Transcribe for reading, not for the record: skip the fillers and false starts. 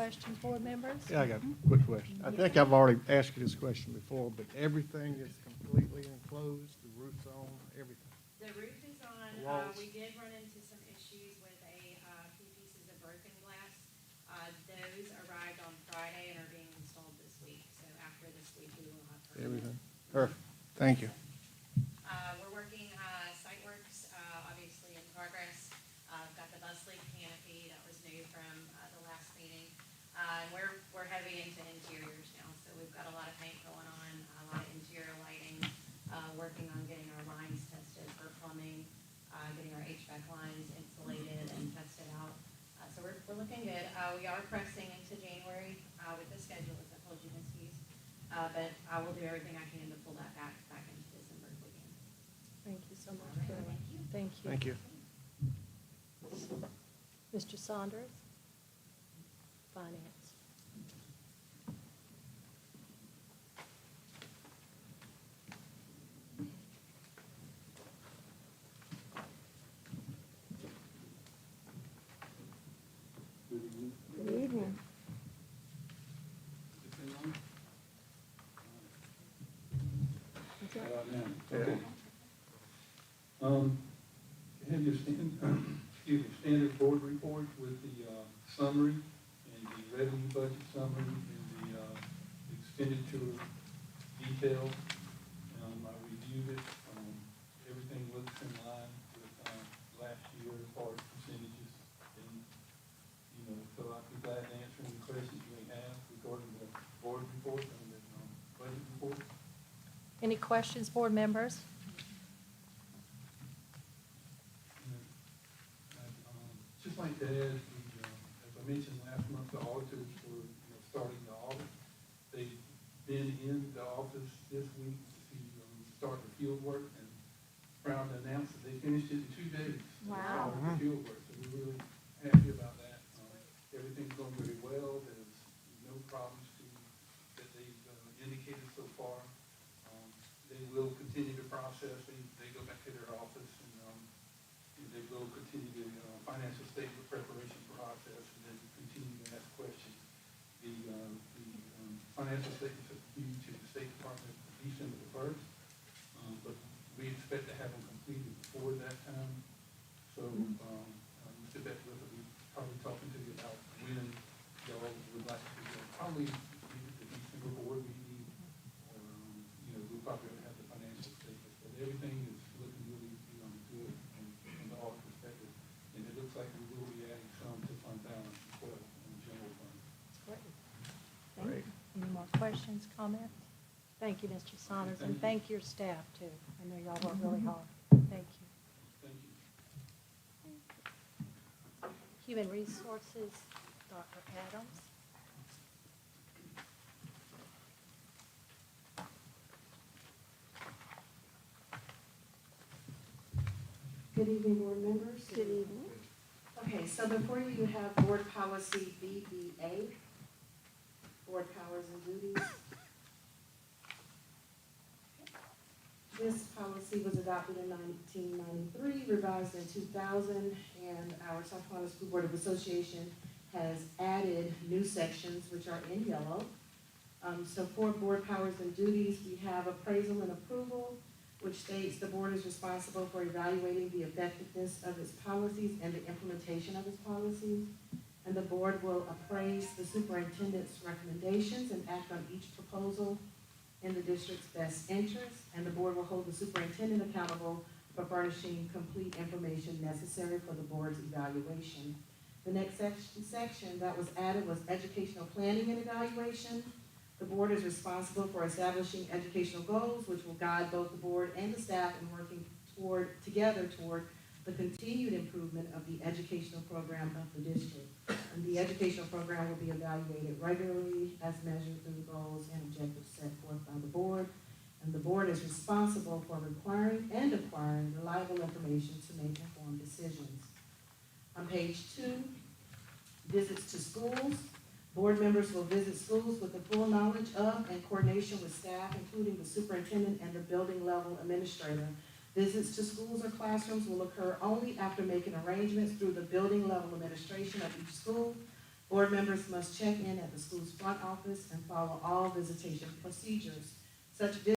questions, board members? Yeah, I got a quick question. I think I've already asked you this question before, but everything is completely enclosed, the roof's on, everything. The roof is on. Walls. We did run into some issues with few pieces of broken glass. Those arrived on Friday and are being installed this week. So after this week, we will have Everything. Perfect. Thank you. We're working site works, obviously in progress. Got the bus leak canopy that was new from the last meeting. We're heavy into interiors now, so we've got a lot of paint going on, a lot of interior lighting, working on getting our lines tested for plumbing, getting our HVAC lines insulated and tested out. So we're looking good. We are pressing into January with the schedule, as I told you, Ms. Hughes. But I will do everything I can to pull that back into December if we can. Thank you so much, All right, Carolyn. thank you. Thank you. Thank you. Mr. Saunders? Finance. Good evening. What's up? Okay. Have your standard board report with the summary and the revenue budget summary and the expenditure detail. I reviewed it. Everything looks in line with last year as far as percentages. And, so I'd be glad to answer any questions you may have regarding the board report and the budget report. Any questions, board members? I'd just like to add, as I mentioned last month, the auditors were starting the audit. They've been in the office this week to start the field work, and proud to announce that they finished it in 2 days. Wow. The field work, so we're really happy about that. Everything's going very well. There's no problems that they've indicated so far. They will continue the process. They go back to their office and they will continue the financial statement preparation process and then continue to ask questions. The financial statements are due to the State Department December the 1st, but we expect to have them completed before that time. So, Mr. Beckwith will be probably talking to you about when y'all would like to probably either the December board meeting or, we'll probably have the financial statements, but everything is looking really, good from the audit perspective. And it looks like we will be adding some to fund balance as well in the general fund. Great. Thank you. Any more questions, comments? Thank you, Mr. Saunders, and thank your staff, too. I know y'all work really hard. Thank you. Thank you. Human Resources, Dr. Adams. Good evening, board members. Good evening. Okay, so before you have board policy BBA, board powers and duties. This policy was adopted in 1993, revised in 2000, and our South Carolina School Board of Association has added new sections, which are in yellow. So for board powers and duties, we have appraisal and approval, which states the board is responsible for evaluating the effectiveness of its policies and the implementation of its policies. And the board will appraise the superintendent's recommendations and act on each proposal in the district's best interest. And the board will hold the superintendent accountable for furnishing complete information necessary for the board's evaluation. The next section that was added was educational planning and evaluation. The board is responsible for establishing educational goals, which will guide both the board and the staff in working together toward the continued improvement of the educational program of the district. And the educational program will be evaluated regularly as measured through the goals and objectives set forth by the board. And the board is responsible for requiring and acquiring reliable information to make informed decisions. On page 2, visits to schools. Board members will visit schools with the full knowledge of and coordination with staff, including the superintendent and the building level administrator. Visits to schools or classrooms will occur only after making arrangements through the building level administration of each school. Board members must check in at the school's front office and follow all visitation procedures. Such